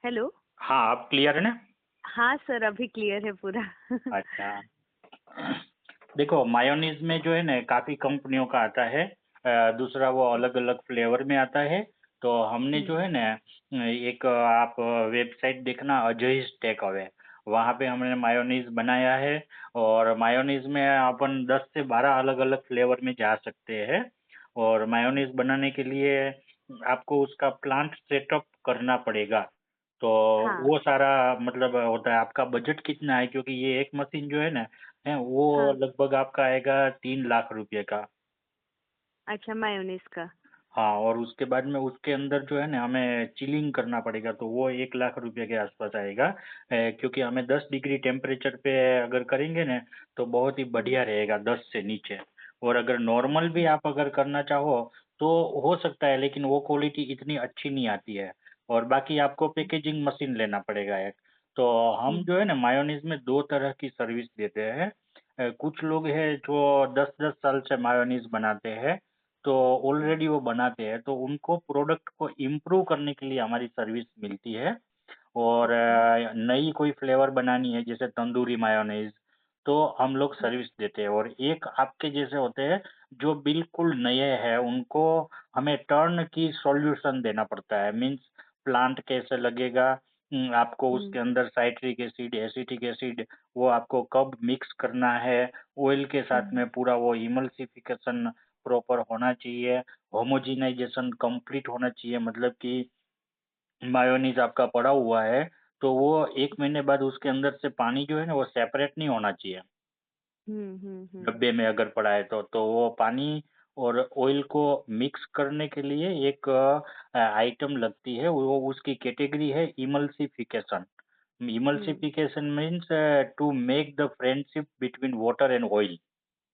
Hello. हाँ, आप clear है ना? हाँ सर, अभी क्लियर है पूरा। अच्छा। देखो, मायोनीज में जो है ना काफी कंपनियों का आता है। दूसरा वो अलग अलग फ्लेवर में आता है। तो हमने जो हम्म। है ना एक आप वेबसाइट देखना, अजय टेक अवे। वहाँ पे हमने मायोनीज बनाया है। और मायोनीज में अपन 10 से 12 अलग अलग फ्लेवर में जा सकते हैं। और मायोनीज बनाने के लिए आपको उसका प्लांट सेटअप करना पड़ेगा। तो हाँ वो सारा मतलब होता है। आपका बजट कितना है? क्योंकि ये एक मशीन जो है ना वो हाँ। लगभग आपका आएगा 3 लाख रुपए का। अच्छा, मायोनीज का। हाँ, और उसके बाद में उसके अंदर जो है ना हमें चिलिंग करना पड़ेगा, तो वो 1 लाख रुपए के आसपास आएगा। क्योंकि हमें 10 डिग्री टेम्परेचर पे अगर करेंगे ना तो बहुत ही हम्म बढ़िया रहेगा, 10 से नीचे। और अगर नॉर्मल भी अच्छा। आप अगर करना चाहो तो हो सकता है, लेकिन वो क्वालिटी इतनी अच्छी नहीं आती है। और बाकी आपको पैकेजिंग मशीन लेना पड़ेगा एक। तो हम हम्म जो है ना मायोनीज में दो तरह की सर्विस देते हैं। कुछ लोग हैं जो 10-10 साल से मायोनीज बनाते हैं, तो हम्म ऑलरेडी वो बनाते हैं, तो उनको प्रोडक्ट को इम्प्रूव करने के लिए हमारी सर्विस मिलती है। और ओके। नई कोई फ्लेवर बनानी है जैसे तंदूरी मायोनेज, तो हम लोग हम्म सर्विस देते हैं। और एक आपके जैसे होते हैं जो बिल्कुल नए हैं, उनको हमें टर्न की सॉल्यूशन देना पड़ता है। मीन्स प्लांट कैसे लगेगा, आपको हम्म उसके अंदर साइट्रिक एसिड, एसिटिक एसिड वो आपको कब मिक्स करना है, ऑयल के साथ हम्म में पूरा वो इमल्सिफिकेशन प्रॉपर होना चाहिए, होमोजिनाइजेशन कंप्लीट होना चाहिए। मतलब कि मायोनीज आपका पड़ा हुआ है तो वो 1 महीने बाद उसके अंदर से पानी जो है ना वो सेपरेट नहीं होना चाहिए। हम्म। डब्बे में अगर पड़ा है तो वो पानी और ऑयल को मिक्स करने के लिए एक आइटम लगती है, वो उसकी कैटेगरी है emulsification. Hmm. Emulsification means to make the friendship between water and oil.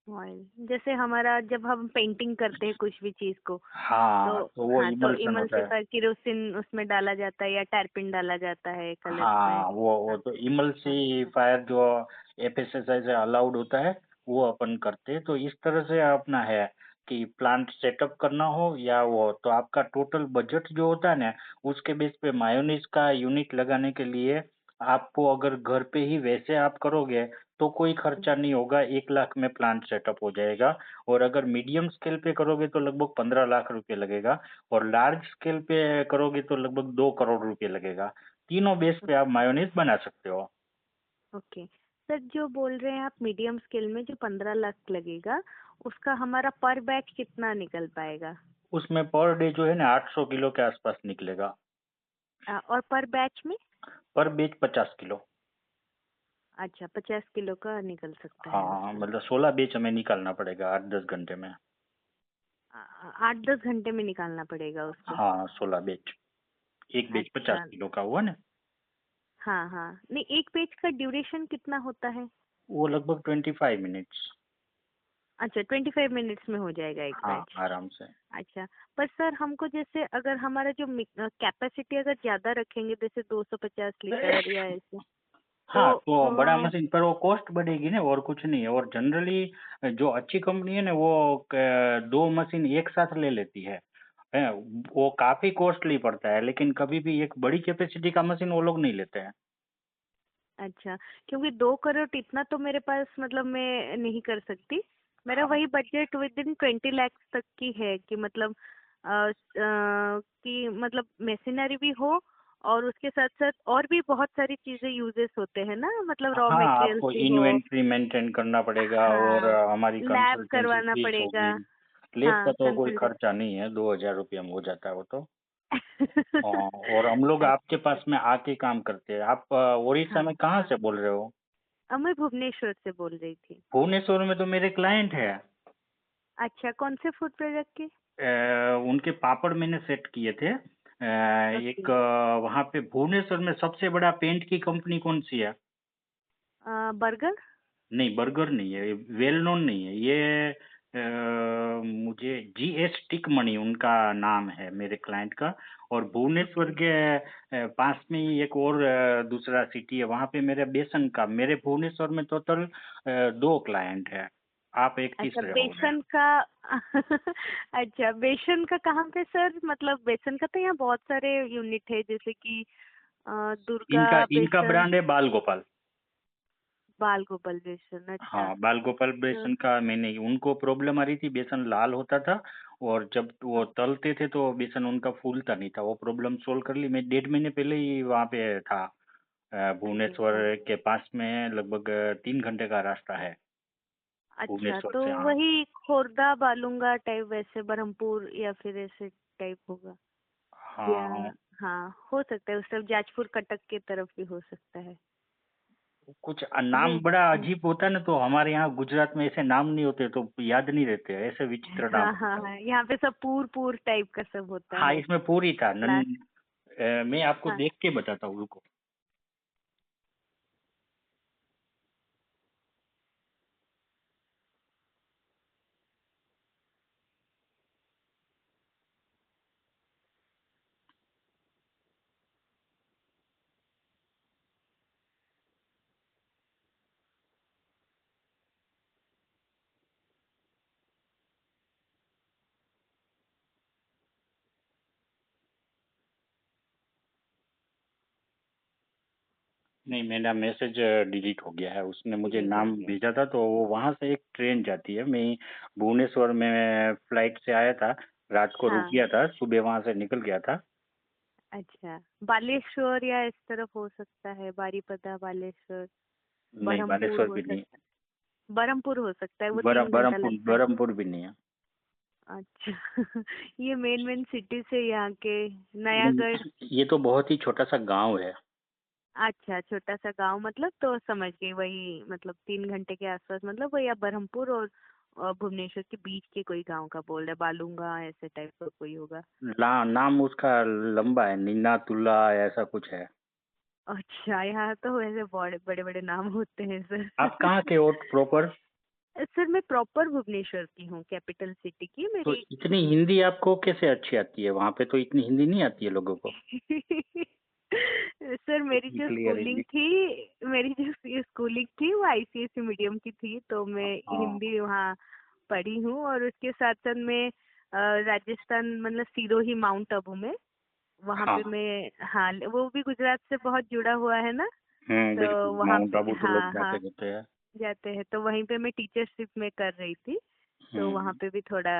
Oil जैसे हमारा जब हम पेंटिंग करते हैं कुछ भी चीज को, तो हाँ, तो वो हाँ, तो इमल्सन होता है। इमल्सिफायर केरोसिन उसमें डाला जाता है या टर्पिन डाला जाता है कलर्स में। हाँ, वो हाँ तो हाँ हाँ। इमल्सीफायर जो एफएसएसआई से अलाउड होता है वो अपन करते हैं। तो इस तरह से अपना है कि प्लांट सेटअप करना हो या वो, तो आपका टोटल बजट जो होता है ना उसके बेस पे मायोनीज का यूनिट लगाने के लिए आपको अगर घर पे ही वैसे आप करोगे तो कोई खर्चा नहीं होगा, 1 लाख में प्लांट सेटअप हो जाएगा। और अगर मीडियम स्केल पे करोगे तो लगभग 15 लाख रुपए लगेगा। और लार्ज स्केल पे करोगे तो लगभग 2 करोड़ रुपए लगेगा। तीनों बेस पे आप मायोनीज बना सकते हो। ओके सर, जो बोल रहे हैं आप मीडियम स्केल में जो 15 लाख लगेगा, उसका हमारा पर बैच कितना निकल पाएगा? उसमें पर डे जो है ना 800 किलो के आसपास निकलेगा। और पर बैच में? पर बेच 50 किलो। अच्छा, 50 किलो का निकल सकता है हाँ, उसमें। मतलब 16 बेच हमें निकालना पड़ेगा 8-10 घंटे में। 8-10 घंटे में निकालना पड़ेगा उसको। हाँ, 16 बेच। एक बेच पचास अच्छा। किलो का हुआ ना। हाँ हाँ, नहीं, एक पेज का ड्यूरेशन कितना होता है? वो लगभग 25 मिनट्स। अच्छा, 25 मिनट्स में हो जाएगा एक हाँ, बैच। आराम से। अच्छा। पर सर, हमको जैसे अगर हमारा जो कैपेसिटी अगर ज्यादा रखेंगे, जैसे 250 लीटर या ऐसे, तो हाँ, तो बड़ा मशीन पर वो कॉस्ट बढ़ेगी ना, और कुछ नहीं है। और जनरली जो अच्छी कंपनी है ना वो 2 मशीन एक साथ ले लेती है। वो काफी कॉस्टली पड़ता है, लेकिन कभी भी एक बड़ी कैपेसिटी का मशीन वो लोग नहीं लेते हैं। अच्छा, क्योंकि 2 करोड़ इतना तो मेरे पास मतलब मैं नहीं कर सकती। मेरा हाँ, वही बजट विद इन 20 लाख तक की है कि मतलब कि मतलब मशीनरी भी हो, और उसके साथ साथ और भी बहुत सारी चीजें यूजेस होते हैं ना, मतलब रॉ हाँ, मटेरियल्स आपको भी हो। इन्वेंट्री मेंटेन करना पड़ेगा, और हाँ, हमारी लैब कंसल्टेंसी करवाना फीस पड़ेगा। होगी। लैब का हाँ, तो कोई कंसल्टेंट। खर्चा नहीं है, 2000 रुपये में हो जाता है वो तो। हाँ, और हम लोग अच्छा आपके अच्छा। पास में आके काम करते हैं। आप उड़ीसा हाँ में कहाँ हाँ। से बोल रहे हो? अब मैं भुवनेश्वर से बोल रही थी। भुवनेश्वर में तो मेरे क्लाइंट है। अच्छा, कौन से फूड प्रोडक्ट के? उनके पापड़ मैंने सेट किए थे। ओके। एक वहाँ पे भुवनेश्वर में सबसे बड़ा पेंट की कंपनी कौन सी है? बर्गर। नहीं, बर्गर नहीं है, वेल नोन नहीं है ये। मुझे जीएस टिक मनी उनका नाम है मेरे क्लाइंट का। और भुवनेश्वर ओके। के पास में ही एक और दूसरा सिटी है, वहाँ पे मेरे बेसन का, मेरे भुवनेश्वर में टोटल 2 क्लाइंट है। आप एक अच्छा, तीसरे हो गए। बेसन का। अच्छा, बेसन का कहाँ पे सर? मतलब बेसन का तो यहाँ बहुत सारे यूनिट है, जैसे कि दुर्गा इनका इनका बेसन, ब्रांड है बाल गोपाल। बाल गोपाल बेसन, अच्छा। हाँ, बाल गोपाल तो बेसन का मैंने, उनको प्रॉब्लम आ रही थी, बेसन लाल होता था और जब वो तलते थे तो बेसन उनका फूलता नहीं था। वो प्रॉब्लम सोल्व कर ली। मैं 1.5 महीने पहले ही वहाँ पे था। अच्छा भुवनेश्वर के पास में, लगभग 3 घंटे का रास्ता है अच्छा, भुवनेश्वर तो से। हाँ वही खोर्दा बालूंगा टाइप वैसे बरहमपुर या फिर ऐसे टाइप होगा या? हाँ, हाँ, हो सकता है उस तरफ जाजपुर कटक के तरफ भी हो सकता है कुछ वो। नाम बड़ा अजीब होता है ना, तो हमारे यहाँ गुजरात में ऐसे नाम नहीं होते, तो याद नहीं रहते, ऐसे विचित्र नाम हाँ हाँ होता है। हाँ, यहाँ पे सब पूर पूर टाइप का सब होता हाँ, है इसमें पूरी था लास्ट। मैं आपको हाँ, देख के बताता हूँ, रुको। नहीं, मेरा मैसेज डिलीट हो गया है। उसने मुझे डिलीट हो नाम गया। भेजा था, तो वो वहां से एक ट्रेन जाती है। मैं भुवनेश्वर में फ्लाइट से आया था, रात को रुक हाँ, गया था, सुबह वहां से निकल गया था। अच्छा, बालेश्वर या इस तरफ हो सकता है, बारीपदा बालेश्वर। नहीं, बरहमपुर बालेश्वर हो भी नहीं। सकता है, बरहमपुर हो सकता है, वो 3 घंटा बरहमपुर लगता है। बरहमपुर भी नहीं है। अच्छा ये मेन मेन सिटी से यहाँ के नयागढ़। नहीं, ये तो बहुत ही छोटा सा गांव है। अच्छा, छोटा सा गांव मतलब, तो समझ गई वही, मतलब 3 घंटे के आसपास, मतलब वही आप बरहमपुर और भुवनेश्वर के बीच के कोई गांव का बोल रहे, बालूंगा ऐसे टाइप का कोई होगा। नाम उसका लंबा है, नीना तुल्ला ऐसा कुछ है। अच्छा, यहाँ तो वैसे बड़े बड़े बड़े नाम होते हैं सर आप कहाँ के हो प्रॉपर? सर मैं प्रॉपर भुवनेश्वर की हूँ, कैपिटल सिटी की तो मेरी। इतनी हिंदी आपको कैसे अच्छी आती है? वहां पे तो इतनी हिंदी नहीं आती है लोगों को। सर मेरी इतनी जो क्लियर स्कूलिंग हिंदी। थी, मेरी जो स्कूलिंग थी वो आईसीएसई मीडियम की थी, तो मैं हाँ हिंदी वहाँ पढ़ी हूँ। और उसके साथ साथ मैं राजस्थान मतलब सिरोही माउंट आबू में, वहाँ पे हाँ। मैं, हाँ वो भी गुजरात से बहुत जुड़ा हुआ है ना, तो बिल्कुल, वहाँ माउंट पे आबू तो लोग हाँ जाते हाँ रहते हैं। जाते हैं, तो वहीं पे मैं टीचरशिप में कर रही थी। तो वहाँ हम्म। पे भी थोड़ा,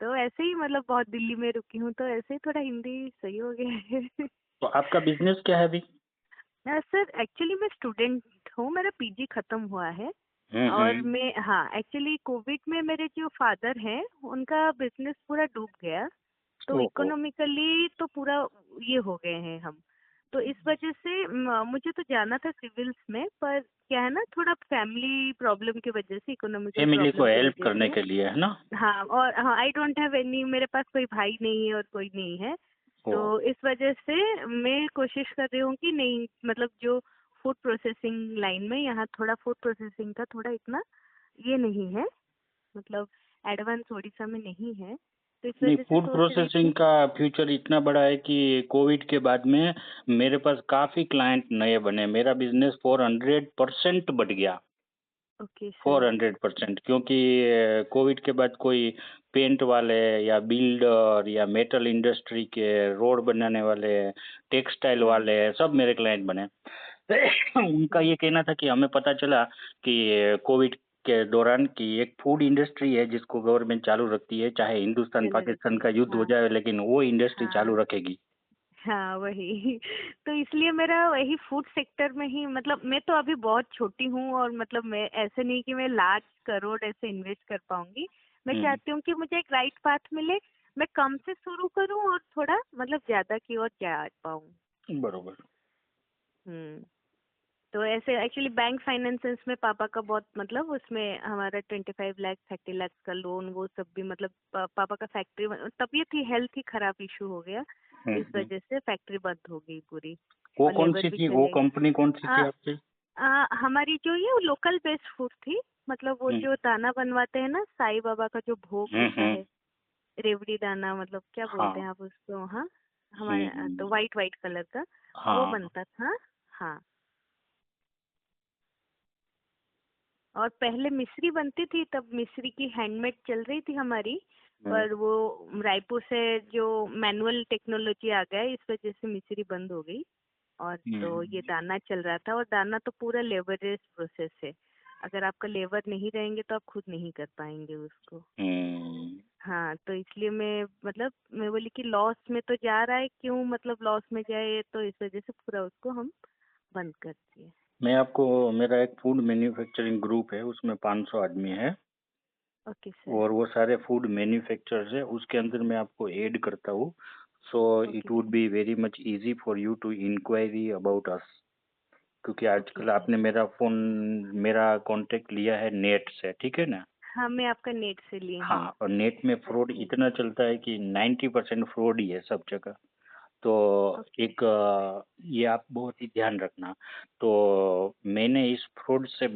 तो ऐसे ही मतलब बहुत दिल्ली में रुकी हूँ, तो ऐसे ही थोड़ा हिंदी सही हो गया है तो आपका बिजनेस क्या है अभी? सर एक्चुअली मैं स्टूडेंट हूँ, मेरा पीजी खत्म हुआ है। और हम्म। मैं, हाँ एक्चुअली कोविड में मेरे जो फादर हैं उनका बिजनेस पूरा डूब गया, तो ओहो। इकोनॉमिकली तो पूरा ये हो गए हैं हम। तो इस वजह से मुझे तो जाना था सिविल्स में, पर क्या है ना, थोड़ा फैमिली प्रॉब्लम की वजह से, इकोनॉमिकल फैमिली को प्रॉब्लम की हेल्प वजह करने से, के लिए, है ना? हाँ, और हाँ आई डोंट हैव एनी, मेरे पास कोई भाई नहीं है और कोई नहीं है। ओ। तो इस वजह से मैं कोशिश कर रही हूँ कि नहीं, मतलब जो फूड प्रोसेसिंग लाइन में, यहाँ थोड़ा फूड प्रोसेसिंग का थोड़ा इतना ये नहीं है, मतलब एडवांस उड़ीसा में नहीं है, तो इस नहीं, वजह से फूड सोच रही प्रोसेसिंग थी। का फ्यूचर इतना बड़ा है कि कोविड के बाद में मेरे पास काफी क्लाइंट नए बने। मेरा बिजनेस 400% बढ़ गया। Okay sir. 400%, क्योंकि कोविड के बाद कोई पेंट वाले या बिल्डर या मेटल इंडस्ट्री के, रोड बनाने वाले, टेक्सटाइल हम्म वाले, सब मेरे क्लाइंट बने। उनका हम्म, ये कहना था कि हमें पता चला कि कोविड के दौरान की एक फूड इंडस्ट्री है जिसको गवर्नमेंट चालू रखती है, चाहे हिंदुस्तान चलो पाकिस्तान रखिए, का युद्ध हो हाँ जाए, लेकिन वो इंडस्ट्री चालू हाँ रखेगी। हाँ वही तो इसलिए मेरा वही फूड सेक्टर में ही, मतलब मैं तो अभी बहुत छोटी हूँ, और मतलब मैं ऐसे नहीं कि मैं लाख करोड़ ऐसे इन्वेस्ट कर पाऊंगी। मैं हम्म। चाहती हूँ कि मुझे एक राइट पाथ मिले, मैं कम से शुरू करूँ और थोड़ा मतलब ज्यादा की ओर जा पाऊँ। बरोबर। हम्म। तो ऐसे एक्चुअली बैंक फाइनेंसेस में पापा का बहुत, मतलब उसमें हमारा 25 लाख 30 लाख का लोन, वो सब भी, मतलब पापा का फैक्ट्री, तबीयत ही, हेल्थ ही खराब इशू हो गया, इस हम्म। वजह से फैक्ट्री बंद हो गई पूरी, वो और कौन लेबर सी भी थी, वो चले गए। कंपनी कौन सी थी आ, आपकी? हमारी जो ये लोकल बेस्ड फूड थी, मतलब वो हम्म। जो दाना बनवाते हैं ना, साईं बाबा का जो भोग होता हम्म। है, रेवड़ी दाना, मतलब क्या बोलते हाँ। हैं आप उसको, हाँ हमारे तो हम्म। वाइट वाइट कलर का वो हाँ। बनता था। हाँ, और पहले मिश्री बनती थी, तब मिश्री की हैंडमेड चल रही थी हमारी, हम्म। पर वो रायपुर से जो मैनुअल टेक्नोलॉजी आ गया, इस वजह से मिश्री बंद हो गई। और तो ये हम्म। दाना चल रहा था, और दाना तो पूरा लेबरियस प्रोसेस है। अगर आपका लेबर नहीं रहेंगे तो आप खुद नहीं कर पाएंगे उसको। हम्म। हाँ, तो इसलिए मैं बोली कि लॉस में तो जा रहा है, क्यों मतलब लॉस में जाए, तो इस वजह से पूरा उसको हम बंद कर दिए। मैं आपको, मेरा एक फूड मैन्युफैक्चरिंग ग्रुप है, उसमें 500 आदमी है, ओके सर। और वो सारे फूड मैन्युफैक्चरर्स है, उसके अंदर मैं आपको ऐड करता हूँ। So okay it would sir. Be very much easy for you to inquiry about us, क्योंकि ओके आजकल सर। आपने मेरा कांटेक्ट लिया है नेट से, ठीक है ना। हाँ, मैं आपका नेट से ली हूँ। हाँ, और नेट में फ्रॉड ओके। इतना चलता है कि 90% फ्रॉड ही है सब जगह। तो ओके। एक ये आप बहुत ही ध्यान रखना। तो मैंने इस फ्रॉड से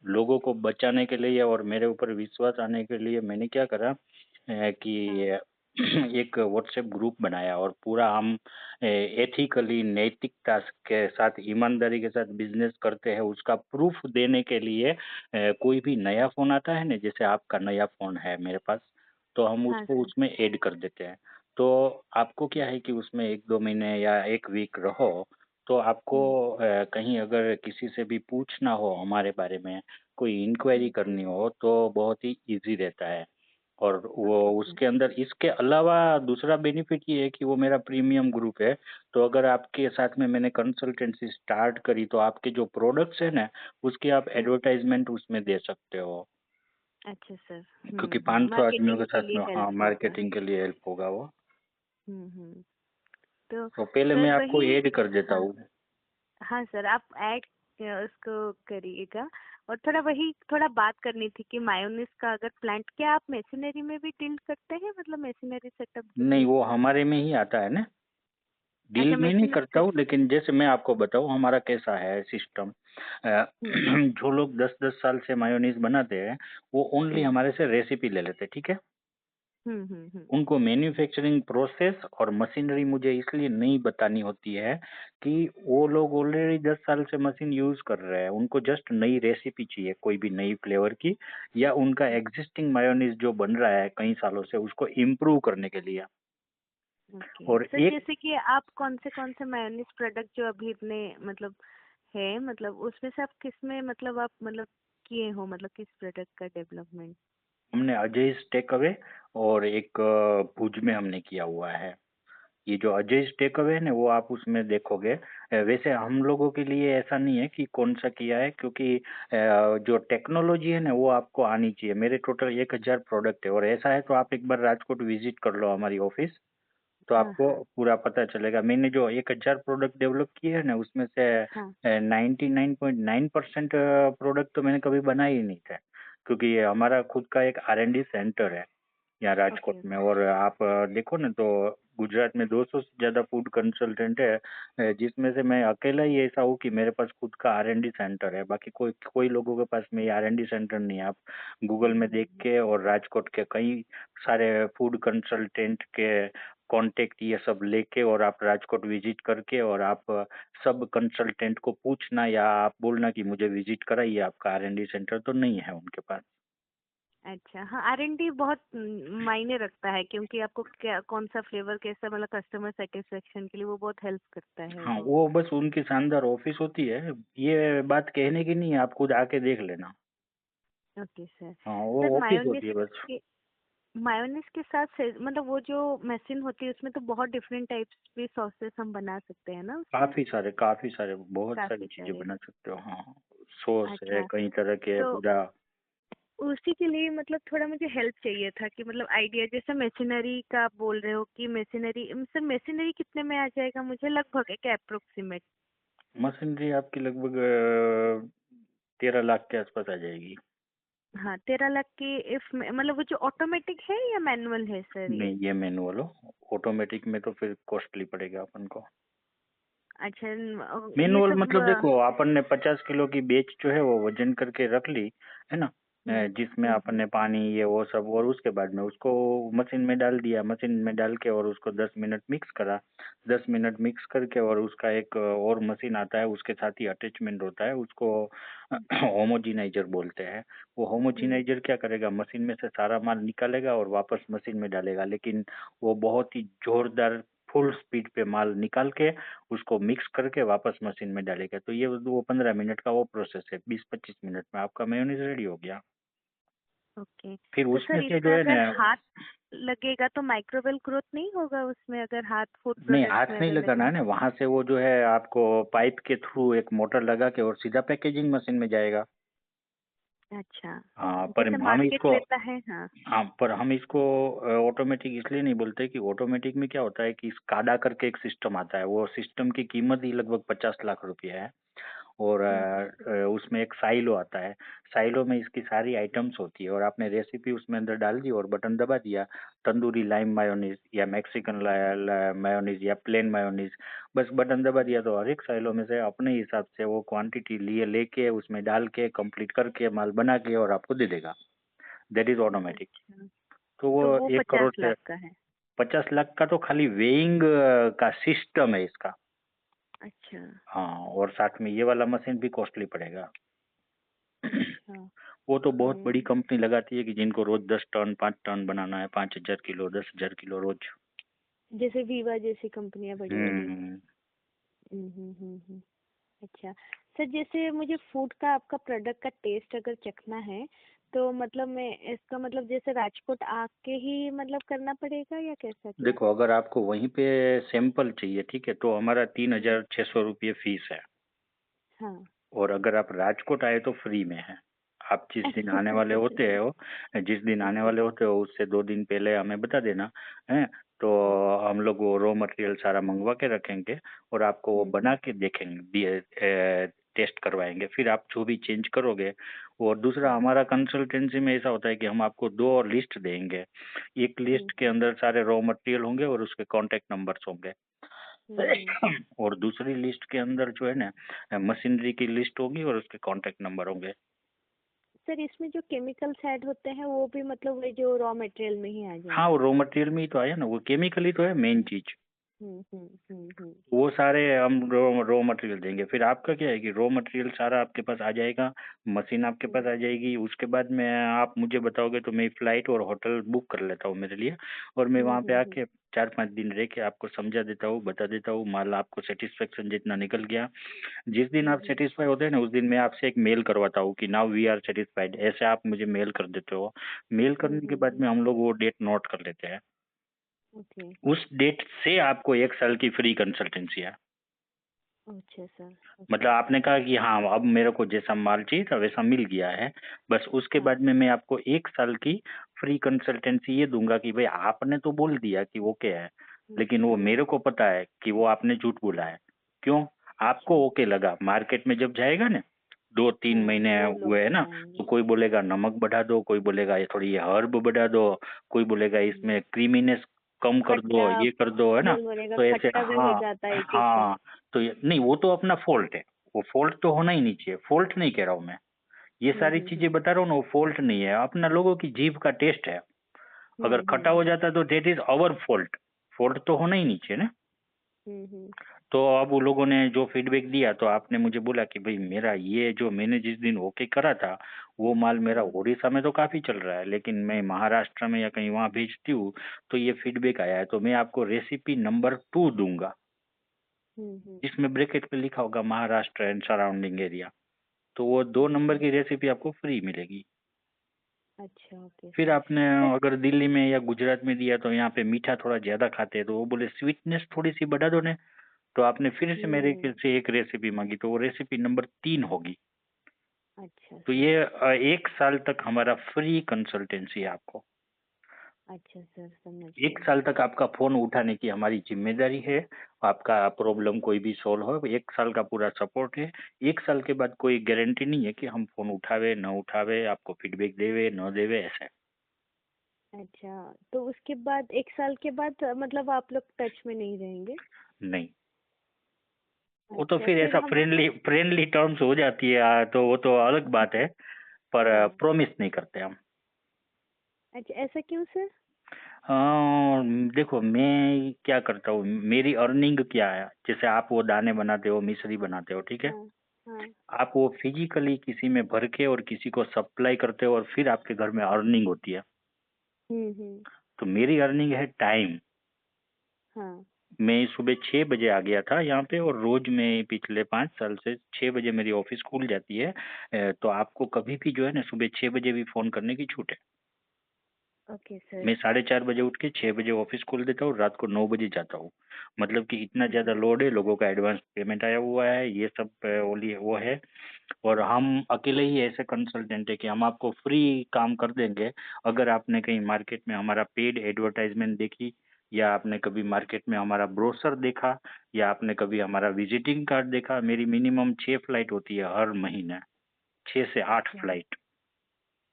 लोगों को बचाने के लिए और मेरे ऊपर विश्वास आने के लिए मैंने क्या करा, हाँ। कि एक व्हाट्सएप ग्रुप बनाया, और पूरा हम एथिकली, नैतिकता के साथ, ईमानदारी के साथ बिजनेस करते हैं, उसका प्रूफ देने के लिए कोई भी नया फोन आता है ना, जैसे आपका नया फोन है मेरे पास, तो हम हाँ उसको सर। उसमें ऐड कर देते हैं। तो आपको क्या है कि उसमें 1-2 महीने या एक वीक रहो, तो आपको हम्म। कहीं अगर किसी से भी पूछना हो हमारे बारे में, कोई इंक्वायरी हम्म। करनी हो, तो बहुत ही इजी रहता है। और वो ओके सर। उसके अंदर इसके अलावा दूसरा बेनिफिट ये है कि वो मेरा प्रीमियम ग्रुप है। तो अगर आपके साथ में मैंने कंसल्टेंसी स्टार्ट करी, तो आपके जो प्रोडक्ट्स है ना, उसकी आप हाँ। एडवर्टाइजमेंट उसमें दे सकते हो, अच्छा सर। क्योंकि 500 आदमियों के मार्केटिंग के साथ लिए में, हाँ, हेल्प होगा। मार्केटिंग के लिए हेल्प होगा वो। हम्म। तो तो पहले मैं सर आपको वही। ऐड कर देता हाँ। हूँ। हाँ सर, आप ऐड उसको करिएगा। और थोड़ा बात करनी थी कि मायोनीज का अगर प्लांट, क्या आप मशीनरी में भी डील करते हैं, मतलब मशीनरी सेटअप के नहीं, लिए? वो हमारे में ही आता है ना, डील अच्छा, में नहीं मशीनरी करता से। हूँ, लेकिन जैसे मैं आपको बताऊँ हमारा कैसा है सिस्टम। हम्म। जो लोग 10-10 साल से मायोनीज बनाते हैं, वो ओनली हम्म। हमारे से रेसिपी ले लेते हैं, ठीक है। हम्म। उनको मैन्युफैक्चरिंग प्रोसेस और मशीनरी मुझे इसलिए नहीं बतानी होती है कि वो लोग ऑलरेडी 10 साल से मशीन यूज कर रहे हैं, उनको जस्ट नई रेसिपी चाहिए, कोई भी नई फ्लेवर की, या उनका एग्जिस्टिंग मायोनीज जो बन रहा है कई सालों से, उसको इम्प्रूव करने के लिए। ओके और सर, एक, जैसे कि आप कौन से मायोनीज प्रोडक्ट जो अभी इतने मतलब है, मतलब उसमें से आप किस में मतलब किए हो, मतलब किस प्रोडक्ट का डेवलपमेंट? हमने अजय टेक अवे और एक भुज में हमने किया हुआ है। ये जो अजय टेक अवे है ना, वो आप उसमें देखोगे। वैसे हम लोगों के लिए ऐसा नहीं है कि कौन सा किया है, क्योंकि जो टेक्नोलॉजी है ना, वो आपको आनी चाहिए। मेरे टोटल 1,000 प्रोडक्ट है, और ऐसा है तो आप एक बार राजकोट विजिट कर लो हमारी ऑफिस, तो हाँ आपको हाँ। पूरा पता चलेगा। मैंने जो 1,000 प्रोडक्ट डेवलप किए हैं ना, उसमें हाँ। से 99.9% प्रोडक्ट तो मैंने कभी बनाए ही नहीं थे, क्योंकि ये हमारा खुद का एक R&D सेंटर है यहाँ राजकोट ओके में। ओके। और आप देखो ना, तो गुजरात में 200 से ज्यादा फूड कंसल्टेंट है, जिसमें से मैं अकेला ही ऐसा हूँ कि मेरे पास खुद का R&D सेंटर है। बाकी कोई कोई लोगों के पास में ये R&D सेंटर नहीं है। आप गूगल में देख हम्म। के, और राजकोट के कई सारे फूड कंसल्टेंट के कांटेक्ट ये सब लेके, और आप राजकोट विजिट करके, और आप सब कंसल्टेंट को पूछना, या आप बोलना कि मुझे विजिट कराइए, आपका R&D सेंटर तो नहीं है उनके पास। अच्छा, हाँ, R&D बहुत मायने रखता है, क्योंकि आपको क्या कौन सा फ्लेवर कैसा, मतलब कस्टमर सेटिस्फेक्शन के लिए वो बहुत हेल्प करता है हाँ, वो। वो बस उनकी शानदार ऑफिस होती है, ये बात कहने की नहीं है, आप खुद आके देख लेना। Okay sir. हाँ, वो सर, ऑफिस होती है बस। मायोनीज के साथ मतलब वो जो मशीन होती है उसमें तो बहुत डिफरेंट टाइप्स भी सॉसेस हम बना सकते हैं ना उसमें? काफी सारे बहुत सारी काफी चीजें सारे। बना सकते हो, हाँ। सॉस है अच्छा। कई तरह के तो पूरा। उसी के लिए मतलब थोड़ा मुझे हेल्प चाहिए था, कि मतलब आइडिया, जैसे मशीनरी का आप बोल रहे हो कि मशीनरी, सर मशीनरी कितने में आ जाएगा मुझे लगभग, एक अप्रोक्सीमेट? मशीनरी आपकी लगभग 13 लाख के आसपास आ जाएगी। हाँ, 13 लाख की, इफ मतलब वो जो ऑटोमेटिक है या मैनुअल है सर ये? नहीं, ये मैनुअल हो, ऑटोमेटिक में तो फिर कॉस्टली पड़ेगा अपन को। अच्छा, ये मैनुअल सब मतलब देखो, अपन ने 50 किलो की बेच जो है वो वजन करके रख ली, है ना। जिसमें अपन हम्म। ने पानी ये वो सब, और उसके बाद में उसको मशीन में डाल दिया, मशीन में डाल के, और उसको 10 मिनट मिक्स करा। 10 मिनट मिक्स करके, और उसका एक और मशीन आता है, उसके साथ ही अटैचमेंट होता है, उसको होमोजिनाइजर बोलते हैं। वो हम्म। होमोजिनाइजर क्या करेगा, मशीन में से सारा माल निकालेगा और वापस मशीन में डालेगा, लेकिन वो बहुत ही जोरदार फुल स्पीड पे माल निकाल के उसको मिक्स करके वापस मशीन में डालेगा। तो ये वो 15 मिनट का वो प्रोसेस है, 20-25 मिनट में आपका मेयोनीज रेडी हो गया। ओके। फिर तो उसमें सर से जो इसमें है अगर ना, हाथ लगेगा तो माइक्रोवेल ग्रोथ नहीं होगा उसमें, अगर हाथ फूड नहीं प्रोडक्ट्स हाथ में नहीं लगाना अवेलेबल? है ना, वहां से वो जो है आपको पाइप के थ्रू एक मोटर लगा के और सीधा पैकेजिंग मशीन में जाएगा। अच्छा, हाँ पर जैसे हम मार्केट इसको, लेता है, हाँ। हाँ पर हम इसको ऑटोमेटिक इसलिए नहीं बोलते कि ऑटोमेटिक में क्या होता है कि स्काडा करके एक सिस्टम आता है, वो सिस्टम की कीमत ही लगभग 50 लाख रुपया है। और उसमें एक साइलो आता है, साइलो में इसकी सारी आइटम्स होती है और आपने रेसिपी उसमें अंदर डाल दी और बटन दबा दिया, तंदूरी लाइम मायोनीज या मैक्सिकन मायोनीज या प्लेन मायोनीज, बस बटन दबा दिया तो हर एक साइलो में से अपने हिसाब से वो क्वांटिटी लिए लेके उसमें डाल के कंप्लीट करके माल बना के और आपको दे देगा। That is automatic. अच्छा, तो वो तो वो 1 करोड़ 50 लाख से का है? 50 लाख का तो खाली वेइंग का सिस्टम है इसका। अच्छा। हाँ और साथ में ये वाला मशीन भी कॉस्टली पड़ेगा। अच्छा। वो तो बहुत बड़ी हम्म। कंपनी लगाती है कि जिनको रोज 10 टन 5 टन बनाना है, 5,000 किलो 10,000 किलो रोज। जैसे वीवा जैसी कंपनियां बड़ी बड़ी। हम्म। हम्म। अच्छा। सर जैसे मुझे फूड का, आपका प्रोडक्ट का टेस्ट अगर चखना है, तो मतलब मैं इसका मतलब जैसे राजकोट आके ही मतलब करना पड़ेगा या कैसा क्या? देखो अगर आपको वहीं पे सैंपल चाहिए ठीक है, तो हमारा तीन हम्म, हजार छह सौ रुपये फीस है। हाँ। और अगर आप राजकोट आए तो फ्री में है। आप जिस दिन आने वाले होते हो, जिस दिन आने ओके। वाले होते हो उससे 2 दिन पहले हमें बता देना है। तो हम लोग वो रॉ मटेरियल सारा मंगवा के रखेंगे और आपको वो बना हम्म। के देखेंगे, टेस्ट करवाएंगे, फिर आप जो भी चेंज करोगे। और दूसरा हम्म। हमारा कंसल्टेंसी में ऐसा होता है कि हम आपको 2 और लिस्ट देंगे। एक लिस्ट के हम्म। अंदर सारे रॉ मटेरियल होंगे और उसके कॉन्टेक्ट नंबर्स होंगे। हम्म। और दूसरी लिस्ट के अंदर जो है ना मशीनरी की लिस्ट होगी और उसके कांटेक्ट नंबर होंगे। सर इसमें जो केमिकल्स ऐड होते हैं वो भी मतलब वही जो रॉ मटेरियल में ही आ हाँ वो जाएंगे? रॉ मटेरियल में ही तो आया ना, वो केमिकल ही तो है मेन चीज। हम्म। वो सारे हम रॉ मटेरियल देंगे, फिर आपका क्या है कि रॉ मटेरियल सारा आपके पास आ जाएगा, मशीन आपके पास हम्म। आ जाएगी। उसके बाद में आप मुझे बताओगे तो मैं फ्लाइट और होटल बुक कर लेता हूँ मेरे लिए, और मैं वहाँ पे हम्म। आके 4-5 दिन रह के आपको समझा देता हूँ, बता देता हूँ, माल आपको सेटिस्फेक्शन जितना निकल गया। जिस दिन आप हम्म। सेटिस्फाई होते हैं ना उस दिन मैं आपसे एक मेल करवाता हूँ कि नाउ वी आर सेटिस्फाइड, ऐसे आप मुझे मेल कर देते हो। मेल करने के बाद में हम लोग वो डेट नोट कर लेते हैं। ओके। उस डेट से आपको 1 साल की फ्री कंसल्टेंसी है। अच्छा सर। मतलब ओके। आपने कहा कि हाँ अब मेरे को जैसा माल चाहिए था वैसा मिल गया है, बस उसके हाँ। बाद में मैं आपको 1 साल की फ्री कंसल्टेंसी ये दूंगा कि भाई आपने तो बोल दिया कि ओके है, लेकिन वो हम्म। मेरे को पता है कि वो आपने झूठ बोला है। क्यों? अच्छा। आपको ओके लगा, मार्केट में जब जाएगा ना 2-3 महीने हाँ, वो लोग हुए है ना, तो बताएंगे। कोई बोलेगा नमक बढ़ा दो, कोई बोलेगा ये थोड़ी ये हर्ब बढ़ा दो, कोई बोलेगा हम्म। इसमें क्रीमीनेस कम कर खट्टा, दो, ये कर दो, है ना। बोल बोलेगा तो ऐसे खट्टा भी हो हाँ, जाता है एक एक बार। हाँ, तो ये नहीं, वो तो अपना फॉल्ट है, वो फॉल्ट तो होना ही नहीं चाहिए, फॉल्ट नहीं कह रहा हूँ मैं। ये सारी चीजें हम्म। बता रहा हूँ ना, वो फॉल्ट नहीं है, अपना लोगों की जीभ का टेस्ट है। अगर खट्टा हो हम्म। जाता तो that is our fault, fault तो होना ही नहीं चाहिए ना। हम्म। तो अब वो लोगों ने जो फीडबैक दिया तो आपने मुझे बोला कि भाई मेरा ये जो मैंने जिस दिन ओके करा था वो माल मेरा हम्म। उड़ीसा में तो काफी चल रहा है, लेकिन मैं महाराष्ट्र में या कहीं वहां भेजती हूँ तो ये फीडबैक आया है, तो मैं आपको रेसिपी नंबर 2 दूंगा, हम्म। जिसमें ब्रैकेट पे लिखा होगा महाराष्ट्र एंड सराउंडिंग एरिया। तो वो 2 नंबर अच्छा। की रेसिपी आपको फ्री मिलेगी। अच्छा, ओके फिर सर। आपने सर। अगर दिल्ली में या गुजरात में दिया तो यहाँ पे मीठा थोड़ा ज्यादा खाते हैं, तो वो बोले स्वीटनेस थोड़ी सी बढ़ा दो ने, तो आपने फिर से मेरे हम्म। से एक रेसिपी मांगी, तो वो रेसिपी नंबर 3 होगी। अच्छा तो सर। ये 1 साल तक हमारा फ्री कंसल्टेंसी है आपको। अच्छा सर, समझ 1 गई। साल तक आपका फोन उठाने की हमारी जिम्मेदारी है। आपका प्रॉब्लम कोई भी सॉल्व हो, 1 साल का पूरा सपोर्ट है। 1 साल के बाद कोई गारंटी नहीं है कि हम फोन उठावे न उठावे, आपको फीडबैक देवे न देवे, ऐसा अच्छा, तो उसके बाद 1 साल के बाद मतलब आप लोग टच में नहीं रहेंगे? नहीं। वो तो अच्छा, फिर फिर ऐसा हम। फ्रेंडली फ्रेंडली टर्म्स हो जाती है, तो वो तो अलग बात है, पर हाँ। प्रॉमिस नहीं करते हम। अच्छा, ऐसा क्यों सर? देखो मैं क्या करता हूँ, मेरी अर्निंग क्या है, जैसे आप वो दाने बनाते हो, मिश्री बनाते हो, ठीक है। हाँ। हाँ। आप वो फिजिकली किसी में भर के और किसी को सप्लाई करते हो और फिर आपके घर में अर्निंग होती है। हम्म। तो मेरी अर्निंग है टाइम। हाँ। मैं सुबह 6 बजे आ गया था यहाँ पे, और रोज मैं पिछले 5 साल से 6 बजे मेरी ऑफिस खुल जाती है। तो आपको कभी भी जो है ना सुबह 6 बजे भी फोन करने की छूट है। Okay sir. मैं 4:30 बजे उठ के 6 बजे ऑफिस खोल देता हूँ, रात को 9 बजे जाता हूँ। मतलब कि इतना ज्यादा लोड है, लोगों का एडवांस पेमेंट आया हुआ है, ये सब ओनली वो है। और हम अकेले ही ऐसे कंसल्टेंट है कि हम आपको फ्री काम कर देंगे। अगर आपने कहीं मार्केट में हमारा पेड एडवर्टाइजमेंट देखी, या आपने कभी मार्केट में हमारा ब्रोशर देखा, या आपने कभी हमारा विजिटिंग कार्ड देखा, मेरी मिनिमम 6 फ्लाइट होती है हर महीने, 6 से 8 अच्छा। फ्लाइट।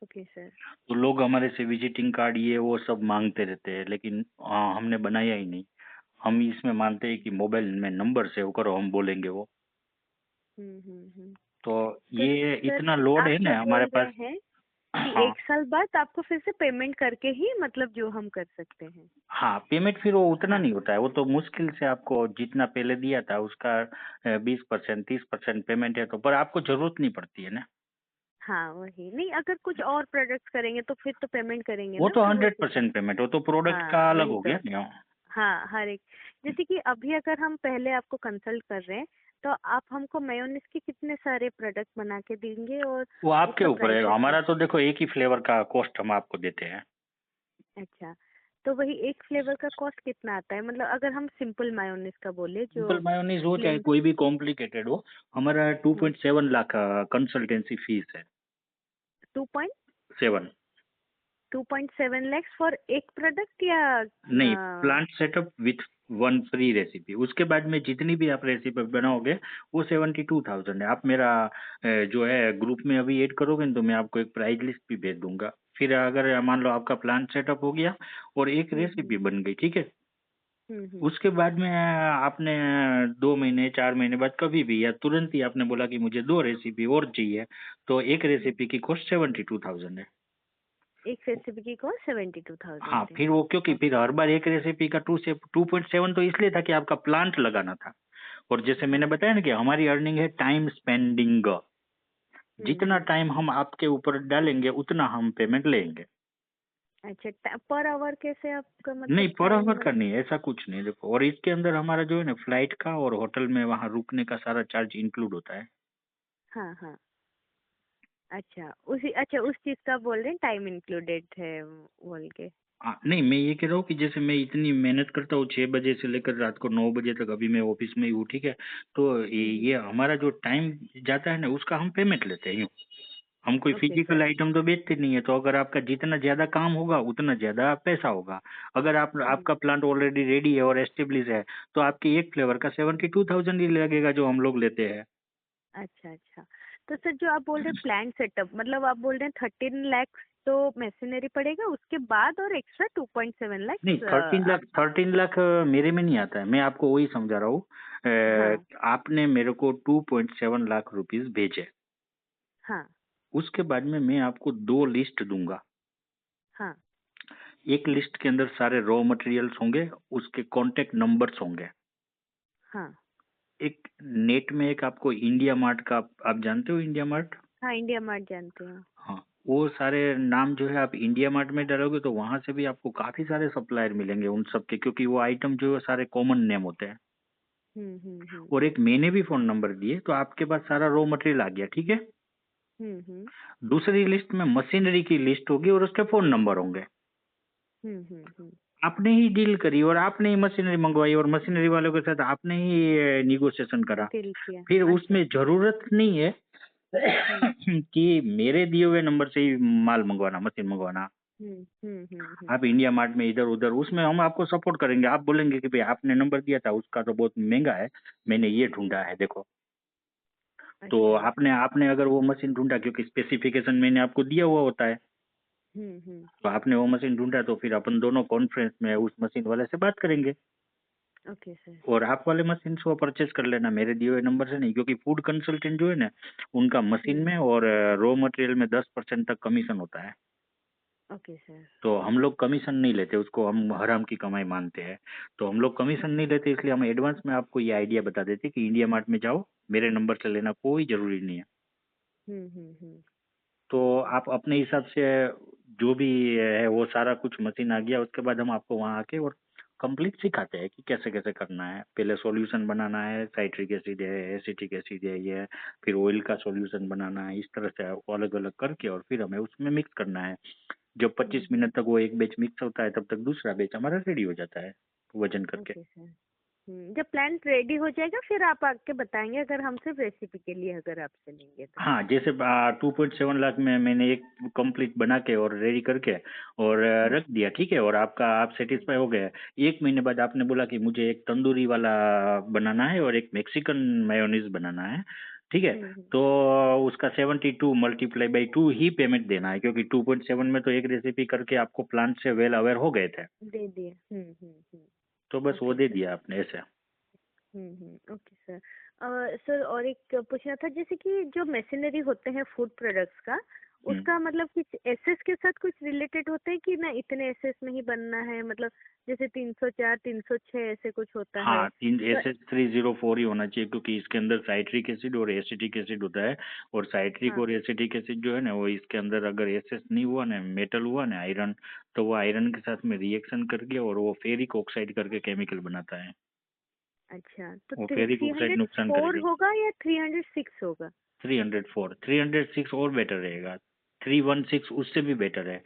Okay sir. तो लोग हमारे से विजिटिंग कार्ड ये वो सब मांगते रहते हैं, लेकिन हमने बनाया ही नहीं। हम इसमें मानते हैं कि मोबाइल में नंबर सेव करो, हम बोलेंगे वो। हम्म। तो तो ये सर इतना लोड आप है क्या ना हमारे बोल पास। रहे हैं कि हाँ। 1 साल बाद आपको फिर से पेमेंट करके ही मतलब जो हम कर सकते हैं? हाँ, पेमेंट फिर वो उतना हाँ। नहीं होता है, वो तो मुश्किल से आपको जितना पहले दिया था उसका 20% 30% पेमेंट है, तो पर आपको जरूरत नहीं पड़ती है ना। हाँ वही नहीं, अगर कुछ और प्रोडक्ट्स करेंगे तो फिर तो पेमेंट करेंगे वो ना तो फिर वो हंड्रेड तो। परसेंट पेमेंट, वो तो प्रोडक्ट का हाँ अलग वही हो तो। गया ना। हाँ हर एक, जैसे कि अभी अगर हम पहले आपको कंसल्ट कर रहे हैं तो आप हमको मेयोनेज़ के कितने सारे प्रोडक्ट बना के देंगे और वो आपके उसका ऊपर है, प्राइसेस क्या? हमारा तो देखो एक ही फ्लेवर का कॉस्ट हम आपको देते हैं। अच्छा, तो वही एक फ्लेवर का कॉस्ट कितना आता है, मतलब अगर हम सिंपल मायोनेज़ का बोले जो सिंपल मायोनीज हो चाहे प्लेन। कोई भी कॉम्प्लिकेटेड हो, हमारा 2.7 लाख कंसल्टेंसी फीस है। Two point 7। 2.7 lakhs फॉर एक प्रोडक्ट या नहीं, plant setup with one free recipe, उसके बाद में जितनी भी आप रेसिपी बनाओगे वो 72,000 है। आप मेरा जो है ग्रुप में अभी ऐड करोगे ना, तो मैं आपको एक प्राइस लिस्ट भी भेज दूंगा। फिर अगर मान लो आपका प्लांट सेटअप हो गया और एक हम्म रेसिपी बन गई, ठीक है, हम्म। उसके बाद में आपने 2 महीने 4 महीने बाद कभी भी या तुरंत ही आपने बोला कि मुझे 2 रेसिपी और चाहिए, तो एक हम्म। रेसिपी की कॉस्ट 72,000 है। एक रेसिपी की कॉस्ट 72,000 हाँ, है। फिर वो क्योंकि फिर ओके। हर बार एक रेसिपी का 2.7 तो इसलिए था कि आपका प्लांट लगाना था। और जैसे मैंने हाँ। बताया ना कि हमारी अर्निंग है टाइम स्पेंडिंग। जितना हम्म। टाइम हम आपके ऊपर डालेंगे उतना हम पेमेंट लेंगे। अच्छा, पर आवर कैसे आपका मतलब नहीं, पर टाइम आवर का मतलब? नहीं, ऐसा कुछ नहीं देखो। और इसके अंदर हमारा जो है ना फ्लाइट का और होटल में वहाँ रुकने का सारा चार्ज इंक्लूड होता है। हाँ हाँ। अच्छा उसी, अच्छा उस चीज का बोल रहे हैं टाइम इंक्लूडेड है बोल के। नहीं, मैं ये कह रहा हूँ कि जैसे मैं इतनी मेहनत करता हूँ 6 बजे से लेकर रात को 9 बजे तक, अभी मैं ऑफिस में ही हूँ, ठीक है, तो ये हमारा जो टाइम जाता है ना उसका हम पेमेंट लेते हैं यूँ। हम कोई ओके फिजिकल सर। आइटम तो बेचते नहीं है, तो अगर आपका जितना ज्यादा काम होगा उतना ज्यादा पैसा होगा। अगर आप आपका प्लांट ऑलरेडी रेडी है और एस्टेब्लिश है, तो आपके एक फ्लेवर का 72,000 ही लगेगा जो हम लोग लेते हैं। अच्छा अच्छा, तो सर जो आप बोल रहे हैं प्लान सेटअप, मतलब आप बोल रहे हैं 13 lakhs तो मशीनरी पड़ेगा, उसके बाद और एक्स्ट्रा 2.7 नहीं, lakhs। 13 लाख, 13 लाख मेरे में नहीं आता है, मैं आपको वही समझा रहा हूँ। हाँ आपने मेरे को 2.7 लाख रुपीज भेजे, हाँ उसके बाद में मैं आपको 2 लिस्ट दूंगा। हाँ एक लिस्ट के अंदर सारे रॉ मटेरियल्स होंगे, उसके कॉन्टेक्ट नंबर्स होंगे। हाँ एक नेट में एक आपको इंडिया मार्ट का, आप जानते हो इंडिया मार्ट? हाँ, इंडिया मार्ट जानते हैं। हाँ, वो सारे नाम जो है आप इंडिया मार्ट में डालोगे तो वहां से भी आपको काफी सारे सप्लायर मिलेंगे उन सब के, क्योंकि वो आइटम जो है सारे कॉमन नेम होते हैं। हम्म। और एक मैंने भी फोन नंबर दिए, तो आपके पास सारा रॉ मटेरियल आ गया, ठीक है। हम्म। दूसरी लिस्ट में मशीनरी की लिस्ट होगी और उसके फोन नंबर होंगे। हम्म। आपने ही डील करी और आपने ही मशीनरी मंगवाई और मशीनरी वालों के साथ आपने ही निगोशिएशन करा। डील किया। फिर अच्छा उसमें अच्छा। जरूरत नहीं है हम्म कि मेरे दिए हुए नंबर से ही माल मंगवाना, मशीन मंगवाना। हम्म। आप इंडिया मार्ट में इधर उधर, उसमें हम आपको सपोर्ट करेंगे। आप बोलेंगे कि भाई आपने नंबर दिया था उसका तो बहुत महंगा है, मैंने ये ढूंढा है देखो। तो अच्छा। आपने आपने अगर वो मशीन ढूंढा, क्योंकि स्पेसिफिकेशन मैंने आपको दिया हुआ होता है, हम्म। तो आपने वो मशीन ढूंढा, तो फिर अपन दोनों कॉन्फ्रेंस में उस मशीन वाले से बात करेंगे। Okay sir. और आप वाले मशीन को परचेज कर लेना मेरे दिए हुए नंबर से नहीं, क्योंकि फूड कंसल्टेंट जो है ना उनका मशीन में और रॉ मटेरियल में 10% तक कमीशन होता है। Okay sir. तो हम लोग कमीशन नहीं लेते, उसको हम हराम की कमाई मानते हैं। तो हम लोग कमीशन नहीं लेते, इसलिए हम एडवांस में आपको ये आइडिया बता देते कि इंडिया मार्ट में जाओ, मेरे नंबर से लेना कोई जरूरी नहीं है। हम्म। तो आप अपने हिसाब से जो भी है वो सारा कुछ मशीन आ गया, उसके बाद हम आपको वहाँ आके और कंप्लीट सिखाते हैं कि कैसे कैसे करना है। पहले सॉल्यूशन बनाना है, साइट्रिक एसिड है, एसिटिक एसिड है, ये है, फिर ऑयल का सॉल्यूशन बनाना है। इस तरह से अलग अलग करके और फिर हमें उसमें मिक्स करना है। जब 25 हम्म। मिनट तक वो एक बैच मिक्स होता है तब तक दूसरा बैच हमारा रेडी हो जाता है वजन करके। Okay sir. जब प्लांट रेडी हो जाएगा फिर आप आके बताएंगे, अगर हम सिर्फ रेसिपी के लिए अगर आपसे लेंगे तो। हाँ, जैसे 2.7 लाख में मैंने एक कंप्लीट बना के और रेडी करके और हम्म। रख दिया, ठीक है, और आपका आप सेटिस्फाई हो गए। 1 महीने बाद आपने बोला कि मुझे एक तंदूरी वाला बनाना है और एक मेक्सिकन मेयोनीज बनाना है, ठीक है, हम्म। तो उसका 72 मल्टीप्लाई बाई 2 ही पेमेंट देना है, क्योंकि 2.7 में तो एक रेसिपी करके आपको प्लांट से वेल अवेयर हो गए थे, दे दिए। तो बस वो ओके दे सर। दिया आपने ऐसे। Okay sir. सर और एक पूछना था, जैसे कि जो मशीनरी होते हैं फूड प्रोडक्ट्स का, हम्म। उसका मतलब कुछ एसएस के साथ कुछ रिलेटेड होता है कि ना इतने एसएस में ही बनना है, मतलब जैसे 304 306 ऐसे कुछ होता है हाँ, तीन तो। SS304 ही होना चाहिए, क्योंकि इसके अंदर साइट्रिक एसिड और एसिटिक एसिड होता है। और साइट्रिक हाँ। और एसिटिक एसिड जो है ना, वो इसके अंदर अगर एसएस नहीं हुआ ना, मेटल हुआ ना, आयरन, तो वो आयरन के साथ में रिएक्शन करके और वो फेरिक ऑक्साइड करके केमिकल बनाता है। अच्छा, तो वो फेरिक थ्री ऑक्साइड हंड्रेड नुकसान फोर करेगी। होगा या 306 होगा? 304, 306 और बेटर रहेगा। 316 उससे भी बेटर है।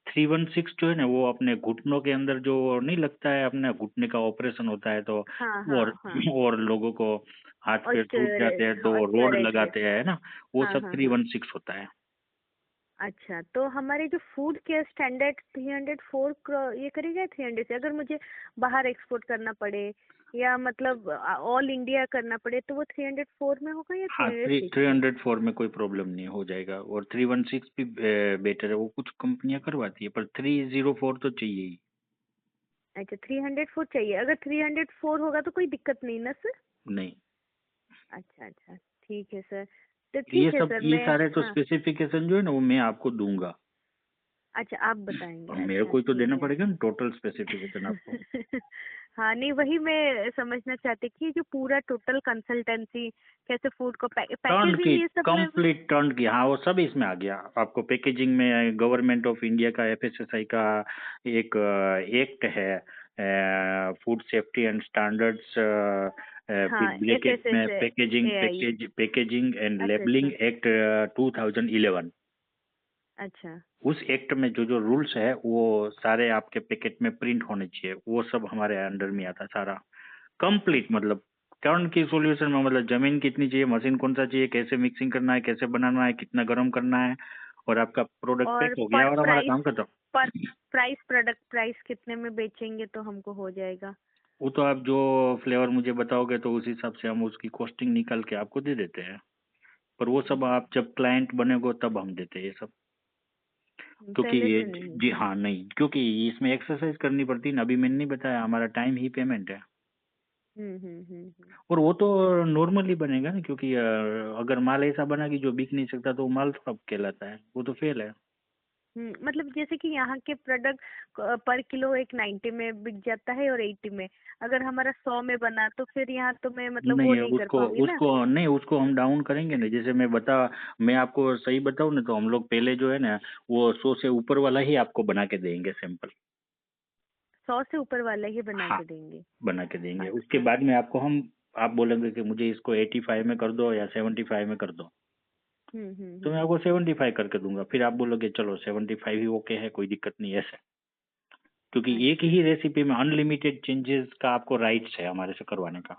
316 जो है ना, वो अपने घुटनों के अंदर जो नहीं लगता है, अपने घुटने का ऑपरेशन होता है तो, हाँ और हाँ हाँ। और लोगों को हाथ पैर टूट जाते हैं तो रोड ऑस्टियोआर्थराइटिस। लगाते हैं ना, वो हाँ सब हाँ थ्री हाँ। वन सिक्स होता है। अच्छा, तो हमारे जो फूड केयर स्टैंडर्ड 304 ये करेगा 300 से, अगर मुझे बाहर एक्सपोर्ट करना पड़े या मतलब ऑल इंडिया करना पड़े तो वो 304 में होगा या थ्री हाँ, हंड्रेड थ्री सिक्स थ्री में? हंड्रेड फोर में कोई प्रॉब्लम नहीं हो जाएगा, और 316 भी बेटर है, वो कुछ कंपनियां करवाती है, पर 304 तो चाहिए ही। अच्छा, 304 चाहिए। अगर 304 होगा तो कोई दिक्कत नहीं ना सर? नहीं, अच्छा अच्छा, ठीक है सर। तो ये ठीक है सब सर, ये मैं सारे तो हाँ। स्पेसिफिकेशन जो है ना, वो मैं आपको दूंगा। अच्छा, आप बताएंगे। अब मेरे अच्छा को ही तो ठीक देना है। पड़ेगा ना टोटल स्पेसिफिकेशन आपको। हाँ, नहीं वही मैं समझना चाहती थी, जो पूरा टोटल कंसल्टेंसी कैसे फूड को टर्न की, पैकेजिंग ये सब में। कंप्लीट टर्न की, हाँ वो सब इसमें आ गया। आपको पैकेजिंग में गवर्नमेंट ऑफ इंडिया का FSSAI का एक एक्ट है, फूड सेफ्टी एंड स्टैंडर्ड्स, फिर हाँ, एफ ब्रैकेट एस एस में packaging A I. Packaging and अच्छा लेबलिंग अच्छा। एक्ट 2011। अच्छा। उस एक्ट में जो जो रूल्स है वो सारे आपके पैकेट में प्रिंट होने चाहिए, वो सब हमारे अंडर में आता सारा। कंप्लीट अच्छा। मतलब टर्न की सॉल्यूशन में, मतलब जमीन कितनी चाहिए, मशीन कौन सा चाहिए, कैसे मिक्सिंग करना है, कैसे बनाना है, कितना गर्म करना है, और आपका प्रोडक्ट पैक और हो गया और हमारा काम खत्म। पर प्राइस, प्रोडक्ट प्राइस कितने में बेचेंगे तो हमको हो जाएगा? वो तो आप जो फ्लेवर मुझे बताओगे तो उस हिसाब से हम उसकी कॉस्टिंग निकाल के आपको दे देते हैं, पर वो सब आप जब क्लाइंट बनेगो तब हम देते हैं ये सब। क्योंकि पहले ये, से नहीं। जी हाँ, नहीं, क्योंकि इसमें एक्सरसाइज करनी पड़ती है ना, अभी मैंने नहीं बताया, हमारा टाइम ही पेमेंट है। और वो तो नॉर्मली बनेगा ना, क्योंकि अगर माल ऐसा बना कि जो बिक नहीं सकता तो वो माल थोड़ा कहलाता है, वो तो फेल है। मतलब जैसे कि यहाँ के प्रोडक्ट पर किलो एक 90 में बिक जाता है और 80 में, अगर हमारा 100 में बना तो फिर यहाँ तो मैं मतलब वो नहीं, नहीं कर उसको पाऊंगी ना। उसको नहीं, उसको हम डाउन करेंगे ना, जैसे मैं आपको सही बताऊँ ना, तो हम लोग पहले जो है ना, वो 100 से ऊपर वाला ही आपको बना के देंगे सैंपल। 100 से ऊपर वाला ही बना हाँ, के देंगे। बना के देंगे, उसके अच्छा। बाद में आपको हम, आप बोलेंगे कि मुझे इसको 85 में कर दो या 75 में कर दो, तो मैं आपको 75 करके दूंगा, फिर आप बोलोगे चलो 75 ही ओके है, कोई दिक्कत नहीं है ऐसे। क्योंकि एक अच्छा। ही रेसिपी में अनलिमिटेड चेंजेस का आपको राइट्स है हमारे से करवाने का।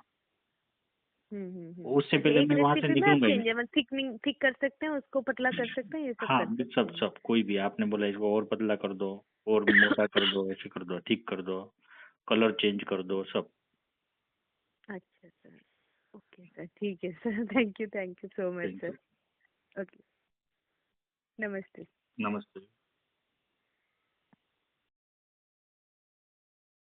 उससे अच्छा, पहले एक मैं वहां से रेसिपी में आप निकलूंगा ही चेंज नहीं। है, मतलब थिकनिंग थिक कर सकते हैं, उसको पतला कर सकते हैं, ये सब हाँ, कर सकते सब हैं। सब कोई भी, आपने बोला इसको और पतला कर दो, और मोटा कर दो, ऐसे कर दो, ठीक कर दो, कलर चेंज कर दो, सब। अच्छा सर। ओके सर, ठीक है sir. Thank you so much thank sir. You. Okay. नमस्ते। नमस्ते।